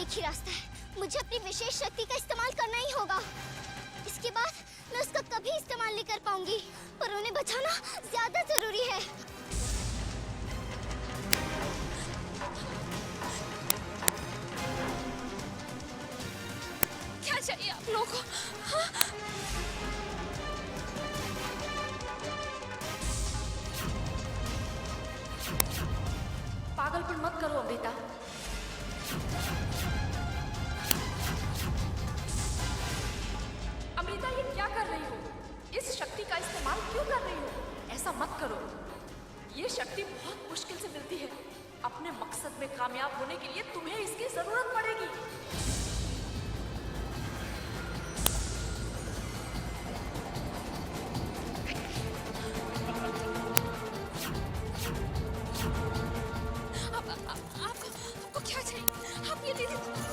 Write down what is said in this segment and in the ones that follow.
एक ही रास्ता है, मुझे अपनी विशेष शक्ति का इस्तेमाल करना ही होगा। इसके बाद मैं उसका कभी इस्तेमाल नहीं कर पाऊंगी, पर उन्हें बचाना ज्यादा जरूरी है। क्या चाहिए आप लोगों को? हाँ? पागलपन मत करो अमृता। अमृता, ये क्या कर रही हो? इस शक्ति का इस्तेमाल क्यों कर रही हो? ऐसा मत करो। ये शक्ति बहुत मुश्किल से मिलती है। अपने मकसद में कामयाब होने के लिए तुम्हें इसकी जरूरत पड़ेगी। आपको क्या चाहिए? आप ये ले लीजिए।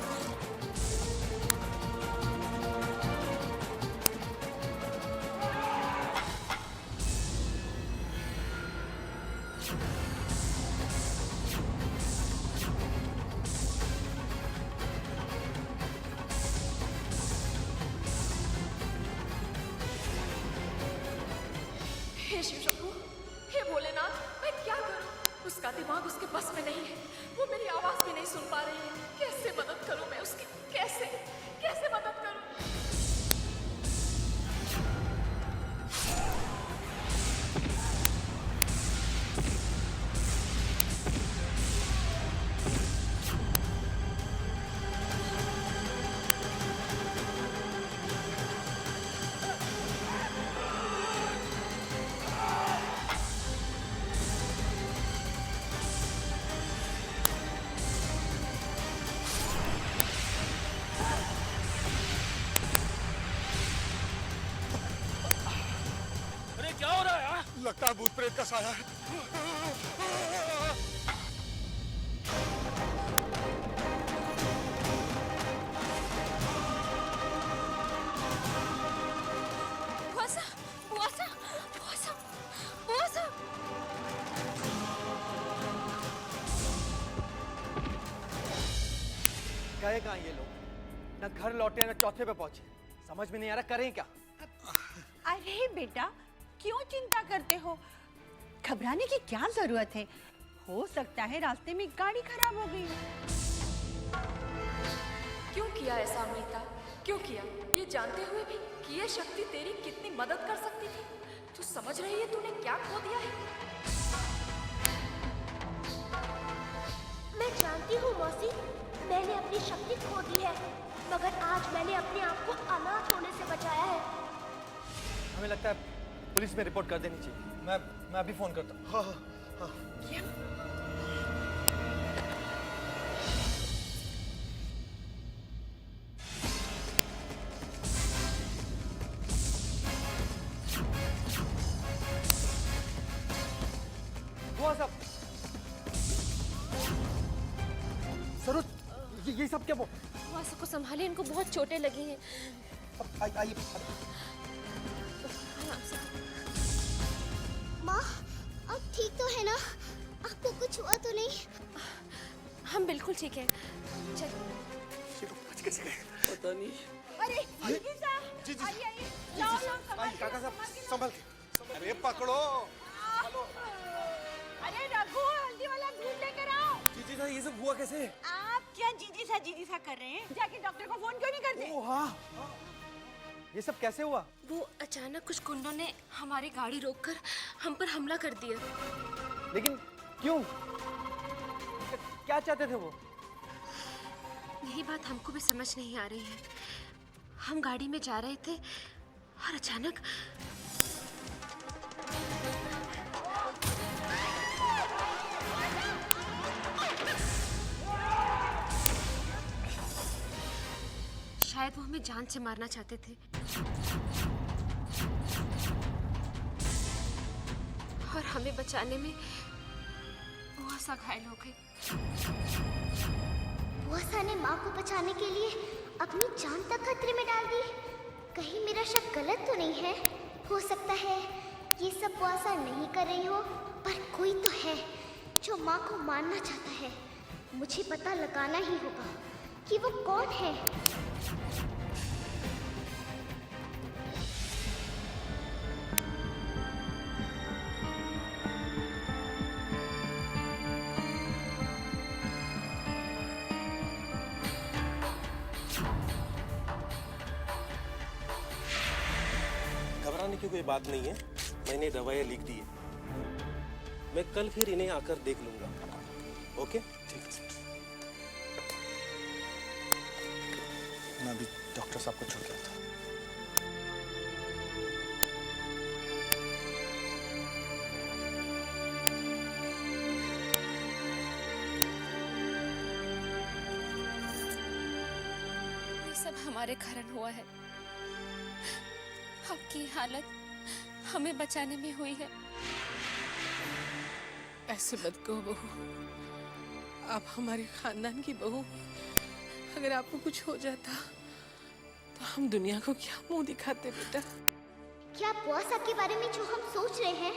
हे शिव शंभू, हे भोलेनाथ, मैं क्या करूं? उसका दिमाग उसके बस में नहीं है। वो मेरी आवाज भी नहीं सुन पा रही है। कैसे मदद करूं मैं उसकी? कैसे कैसे मदद करूं? लगता है भूत प्रेत का साया है। बुआसा, बुआसा, बुआसा, बुआसा। गए कहाँ ये लोग? न घर लौटे न चौथे पे पहुंचे। समझ में नहीं आ रहा करें क्या। अरे बेटा, क्यों चिंता करते हो? घबराने की क्या जरूरत है? हो सकता है रास्ते में गाड़ी खराब हो गई। क्यों किया ऐसा अमृता? क्यों किया? ये जानते हुए भी कि ये शक्ति तेरी कितनी मदद कर सकती थी। तू समझ रही है तूने क्या खो दिया है? मैं जानती हूँ मौसी, मैंने अपनी शक्ति खो दी है, मगर आज मैंने अपने आप को अनाथ होने से बचाया है। हमें लगता है पुलिस में रिपोर्ट कर देनी चाहिए। मैं अभी फोन करता हूँ। हाँ हाँ हाँ। बुआ साहब, सरोज, ये सब क्या? वो बुआसा को संभाले, इनको बहुत चोटें लगी हैं। आइए। माँ, आप ठीक तो है ना? आपको कुछ हुआ तो नहीं? हम बिल्कुल ठीक हैं। चलिए। बच कैसे गए? पता नहीं। अरे जी जी जी काका साहब संभल के। अरे पकड़ो। अरे रघु, हल्दी वाला दूध लेकर आओ। जीजी साहब, ये सब हुआ कैसे? आप क्या जीजी सा कर रहे हैं? जाके डॉक्टर को फोन क्यों नहीं करते? ओ हाँ, ये सब कैसे हुआ? वो अचानक कुछ गुंडों ने हमारी गाड़ी रोककर हम पर हमला कर दिया। लेकिन क्यों? क्या चाहते थे वो? यही बात हमको भी समझ नहीं आ रही है। हम गाड़ी में जा रहे थे और अचानक शायद वो हमें जान से मारना चाहते थे और हमें बचाने में बुआसा घायल हो गई। बुआसा ने माँ को बचाने के लिए अपनी जान तक खतरे में डाल दी। कहीं मेरा शक गलत तो नहीं है? हो सकता है ये सब बुआसा नहीं कर रही हो, पर कोई तो है जो माँ को मारना चाहता है। मुझे पता लगाना ही होगा। कि वो कौन है। घबराने की कोई बात नहीं है, मैंने दवाइयाँ लिख दी है। मैं कल फिर इन्हें आकर देख लूंगा। ओके? ठीक है सर। मैं अभी डॉक्टर साहब को छोड़ के आता हूँ। ये सब हमारे कारण हुआ है। आपकी हालत हमें बचाने में हुई है। ऐसे मत कहो बहू, आप हमारे खानदान की बहू। अगर आपको कुछ हो जाता तो हम दुनिया को क्या मुंह दिखाते बेटा। क्या बुआसा के बारे में जो हम सोच रहे हैं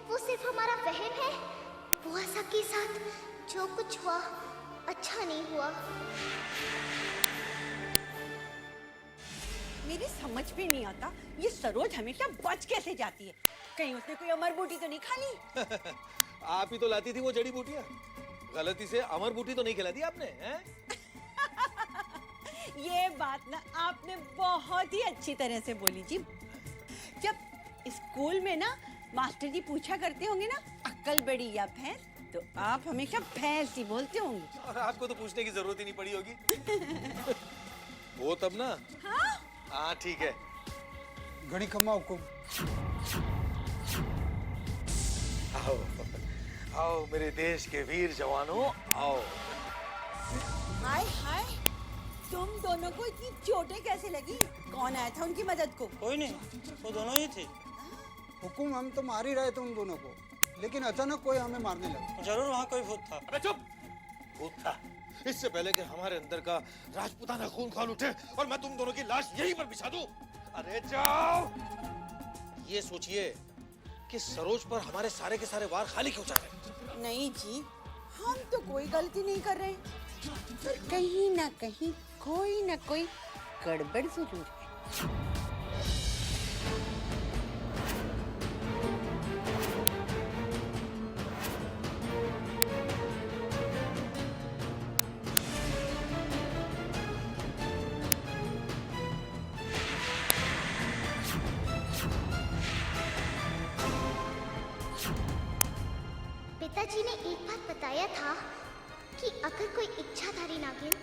वो सिर्फ हमारा वहम है? बुआसा के साथ जो कुछ हुआ अच्छा नहीं हुआ। मेरी समझ में नहीं आता ये सरोज हमेशा बच कैसे जाती है। कहीं उसने कोई अमर बूटी तो नहीं खा ली? आप ही तो लाती थी वो जड़ी बूटियां। गलती से अमर बूटी तो नहीं खिला दी आपने, हैं? ये बात ना आपने बहुत ही अच्छी तरह से बोली जी। जब स्कूल में ना मास्टर जी पूछा करते होंगे ना अक्ल बड़ी या भैंस, तो आप हमेशा भैंस ही बोलते होंगे। और आपको तो पूछने की जरूरत ही नहीं पड़ी होगी। वो तब ना। हाँ ठीक है। घड़ी खम्मा हुकुम। आओ आओ मेरे देश के वीर जवानों, आओ। हाय हाय, तुम दोनों को इतनी चोटें कैसे लगी? कौन आया था उनकी मदद को? कोई नहीं, वो दोनों ही थे। हुकुम हम तो मार ही रहे थे उन दोनों को, लेकिन अचानक कोई हमें मारने लगा। जरूर वहाँ कोई भूत था। अबे चुप! भूत था। इससे पहले कि हमारे अंदर का राजपूताना खून खौल उठे और मैं तुम दोनों की लाश यहीं पर बिछा दूं। अरे जाओ! ये सोचिए कि सरोज पर हमारे सारे के सारे वार खाली क्यों जा रहे हैं? नहीं जी, हम तो कोई गलती नहीं कर रहे, पर कहीं ना कहीं कोई ना कोई गड़बड़ जरूर है। पिताजी ने एक बात बताया था कि अगर कोई इच्छाधारी नागिन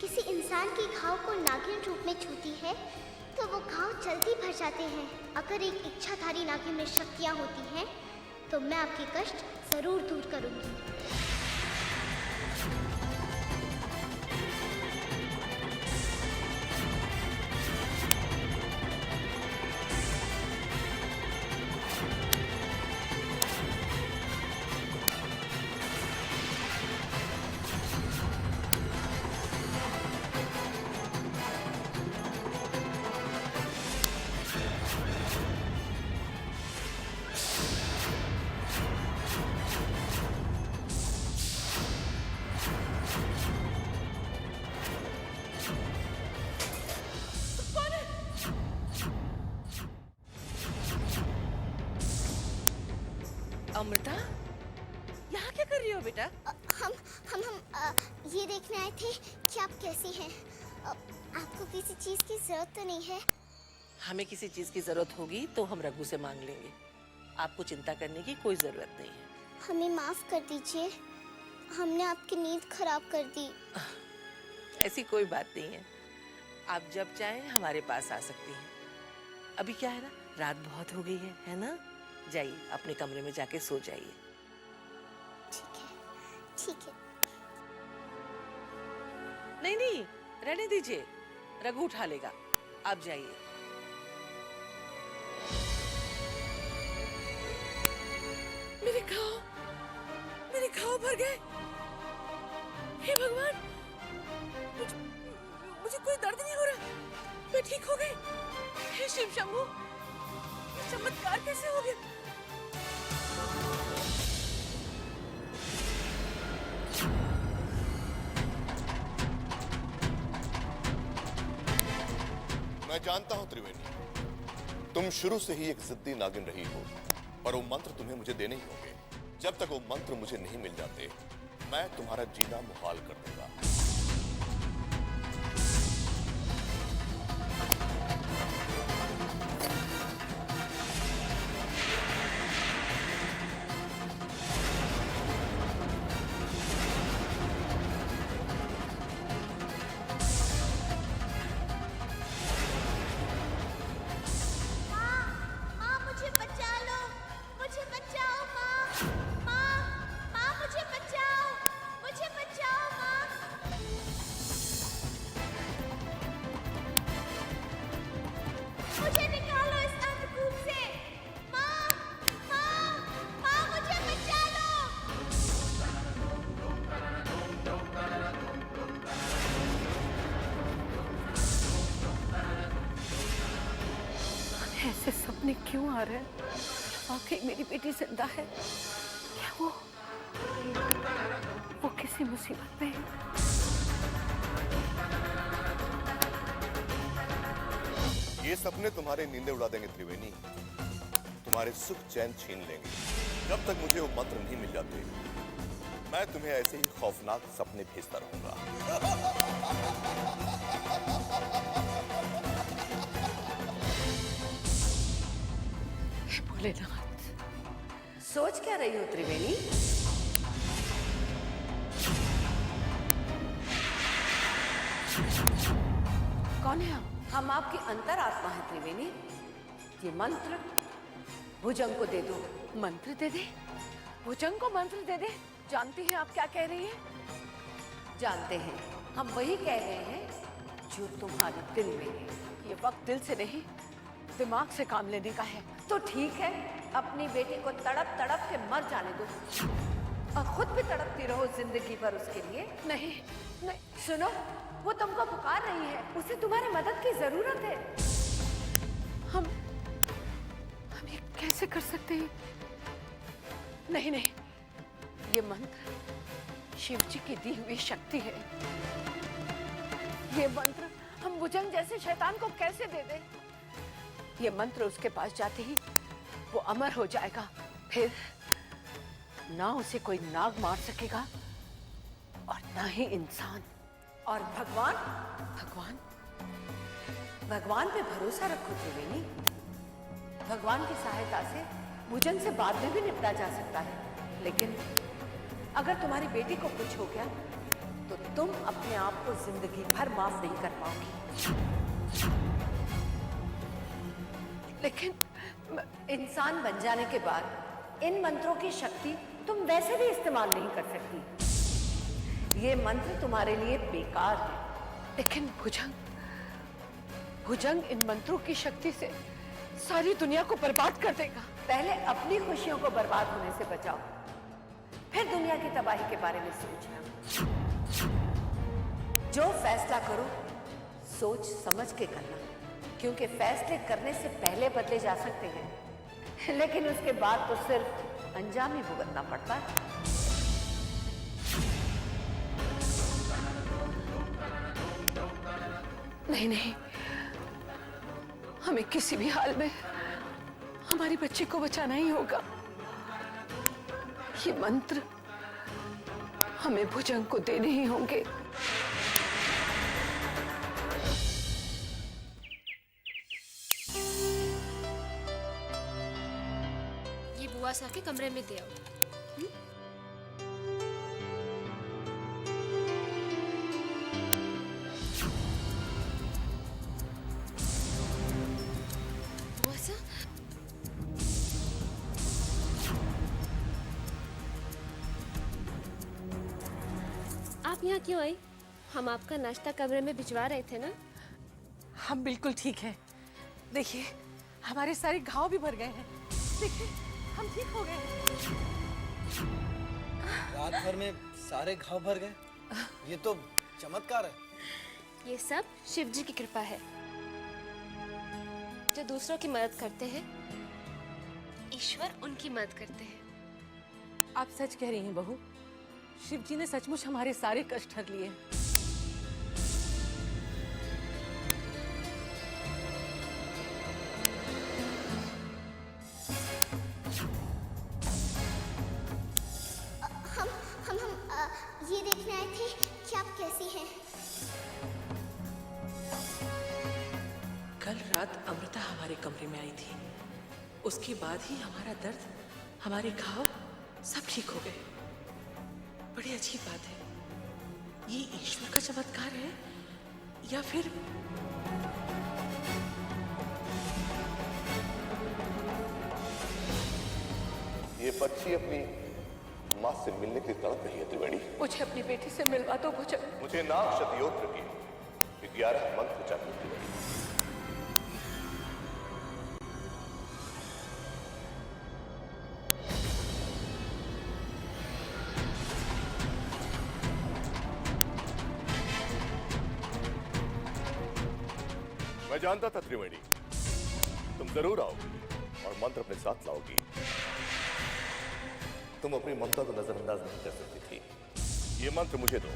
किसी इंसान के घाव को नागिन रूप में छूती है तो वो घाव जल्दी भर जाते हैं। अगर एक इच्छाधारी नागिन में शक्तियाँ होती हैं तो मैं आपके कष्ट जरूर दूर करूंगी। अमृता, यहाँ क्या कर रही हो बेटा? हम ये देखने आए थे कि आप कैसी हैं। आपको किसी चीज की जरूरत तो नहीं है? हमें किसी चीज की जरूरत होगी तो हम रघु से मांग लेंगे। आपको चिंता करने की कोई जरूरत नहीं है। हमें माफ कर दीजिए, हमने आपकी नींद खराब कर दी। ऐसी कोई बात नहीं है, आप जब चाहें हमारे पास आ सकती हैं। अभी क्या है ना, रात बहुत हो गई है ना? जाइए अपने कमरे में जाके सो जाइए। ठीक है, ठीक है। नहीं नहीं, रहने दीजिए, रघु उठा लेगा। आप जाइए। मेरे घाव भर गए। हे भगवान, मुझे कोई दर्द नहीं हो रहा। मैं ठीक हो गई। हे शिव शंभू, ये चमत्कार कैसे हो गया? मैं जानता हूं त्रिवेणी, तुम शुरू से ही एक जिद्दी नागिन रही हो और वो मंत्र तुम्हें मुझे देने ही होंगे। जब तक वो मंत्र मुझे नहीं मिल जाते, मैं तुम्हारा जीना मुहाल कर दूंगा। माँ मुझे बचा लो, मुझे बचाओ माँ, माँ माँ मुझे बचाओ माँ। मुझे निकालो इस अंधकूप से, माँ माँ माँ मुझे बचा लो। ऐसे सपने क्यों आ रहे हैं? वाकई मेरी बेटी जिंदा है? क्या वो किसी मुसीबत में है? ये सपने तुम्हारे नींदें उड़ा देंगे त्रिवेणी, तुम्हारे सुख चैन छीन लेंगे। जब तक मुझे वो मंत्र नहीं मिल जाते, मैं तुम्हें ऐसे ही खौफनाक सपने भेजता रहूंगा। भोलेनाथ, सोच क्या रही हो त्रिवेणी? कौन है आप? हम आपकी अंतरात्मा है त्रिवेणी। ये मंत्र भुजंग को दे दो। मंत्र दे दे? भुजंग को मंत्र दे दे? जानती हैं आप क्या कह रही हैं? जानते हैं, हम वही कह रहे हैं जो तुम्हारे दिल में है। ये वक्त दिल से नहीं, दिमाग से काम लेने का है। तो ठीक है, अपनी बेटी को तड़प तड़प के मर जाने दो और खुद भी तड़पती रहो जिंदगी भर उसके लिए। नहीं नहीं, सुनो, वो तुमको पुकार रही है, उसे तुम्हारी मदद की जरूरत है। हम ये कैसे कर सकते हैं? नहीं नहीं, ये मंत्र शिव जी की दी हुई शक्ति है। ये मंत्र हम भुजंग जैसे शैतान को कैसे दे दें? ये मंत्र उसके पास जाते ही वो अमर हो जाएगा, फिर ना उसे कोई नाग मार सकेगा और ना ही इंसान। और भगवान भगवान भगवान पे भरोसा रखो त्रिवेणी। भगवान की सहायता से भुजंग से बाद में भी निपटा जा सकता है, लेकिन अगर तुम्हारी बेटी को कुछ हो गया तो तुम अपने आप को जिंदगी भर माफ नहीं कर पाओगी। लेकिन इंसान बन जाने के बाद इन मंत्रों की शक्ति तुम वैसे भी इस्तेमाल नहीं कर सकती। ये मंत्र तुम्हारे लिए बेकार है। लेकिन भुजंग इन मंत्रों की शक्ति से सारी दुनिया को बर्बाद कर देगा। पहले अपनी खुशियों को बर्बाद होने से बचाओ, फिर दुनिया की तबाही के बारे में सोचना। जो फैसला करो सोच समझ के करना, क्योंकि फैसले करने से पहले बदले जा सकते हैं, लेकिन उसके बाद तो सिर्फ अंजाम ही भुगतना पड़ता है। नहीं नहीं, हमें किसी भी हाल में हमारी बच्ची को बचाना ही होगा। ये मंत्र हमें भुजंग को देने ही होंगे। ये बुआ सा के कमरे में दे आओ। बुआ सा, आप यहाँ क्यों आई? हम आपका नाश्ता कमरे में भिजवा रहे थे ना। हम बिल्कुल ठीक हैं। देखिए, हमारे सारे घाव भी भर गए हैं। देखिए, हम ठीक हो गए हैं। रात भर में सारे घाव भर गए? ये तो चमत्कार है। ये सब शिव जी की कृपा है। जो दूसरों की मदद करते हैं, ईश्वर उनकी मदद करते हैं। आप सच कह रही हैं बहू। शिव जी ने सचमुच हमारे सारे कष्ट हर लिए। कमरे में आई थी, उसके बाद ही हमारा दर्द, हमारे घाव सब ठीक हो गए। बड़ी अजीब बात है, ये ईश्वर का चमत्कार है या फिर ये बच्ची अपनी माँ से मिलने की तड़प रही है त्रिवेणी। मुझे अपनी बेटी से मिलवा दो भुजंग। मुझे नाम शतयोत्र की 11 मंत्र चाहिए त्रिवेणी। मैं जानता था त्रिवेणी तुम जरूर आओगी और मंत्र अपने साथ लाओगी। तुम अपनी ममता को नजरअंदाज नहीं कर सकती थी। ये मंत्र मुझे दो।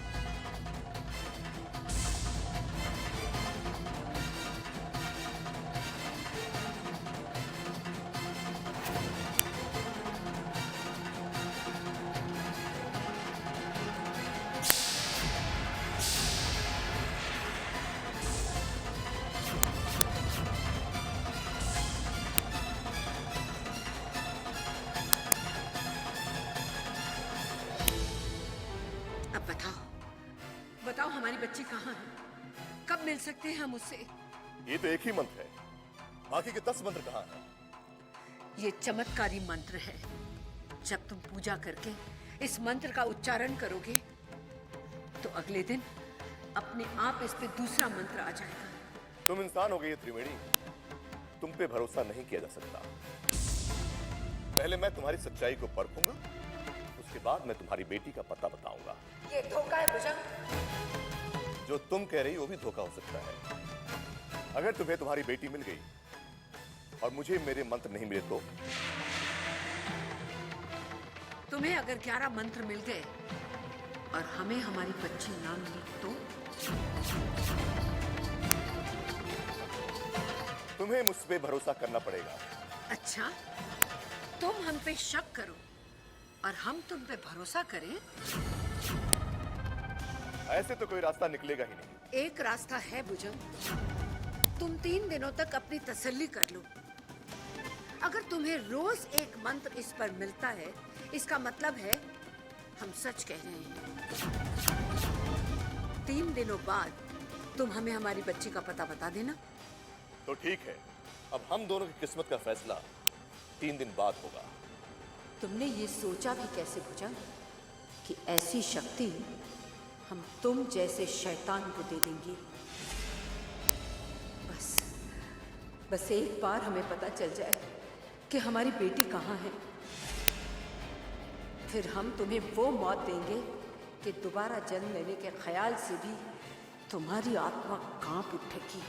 अब बताओ हमारी बच्ची कहाँ है? कब मिल सकते हैं हम उससे? ये तो एक ही मंत्र है, बाकी के 10 मंत्र कहाँ हैं? ये चमत्कारी मंत्र है। जब तुम पूजा करके इस मंत्र का उच्चारण करोगे तो अगले दिन अपने आप इस पे दूसरा मंत्र आ जाएगा। तुम इंसान हो गई त्रिवेणी, तुम पे भरोसा नहीं किया जा सकता। पहले मैं तुम्हारी सच्चाई को परखूंगा, उसके बाद मैं तुम्हारी बेटी का पता बताऊंगा। ये धोखा है भुजंग। जो तुम कह रही हो वो भी धोखा हो सकता है। अगर तुम्हें तुम्हारी बेटी मिल गई और मुझे मेरे मंत्र नहीं मिले तो? तुम्हें अगर 11 मंत्र मिल गए और हमें हमारी बच्ची ना मिली तो? तुम्हें मुझ पे भरोसा करना पड़ेगा। अच्छा, तुम हम पे शक करो और हम तुम पे भरोसा करें? ऐसे तो कोई रास्ता निकलेगा ही नहीं। एक रास्ता है भुजंग। तुम 3 दिनों तक अपनी तसल्ली कर लो। अगर तुम्हें रोज एक मंत्र इस पर मिलता है, इसका मतलब है हम सच कह रहे हैं। 3 दिनों बाद तुम हमें हमारी बच्ची का पता बता देना। तो ठीक है, अब हम दोनों की किस्मत का फैसला 3 दिन बाद होगा। तुमने ये सोचा भी कैसे भुजंग कि ऐसी शक्ति हम तुम जैसे शैतान को दे देंगे? बस एक बार हमें पता चल जाए कि हमारी बेटी कहाँ है, फिर हम तुम्हें वो मौत देंगे कि दोबारा जन्म लेने के ख्याल से भी तुम्हारी आत्मा कांप उठेगी।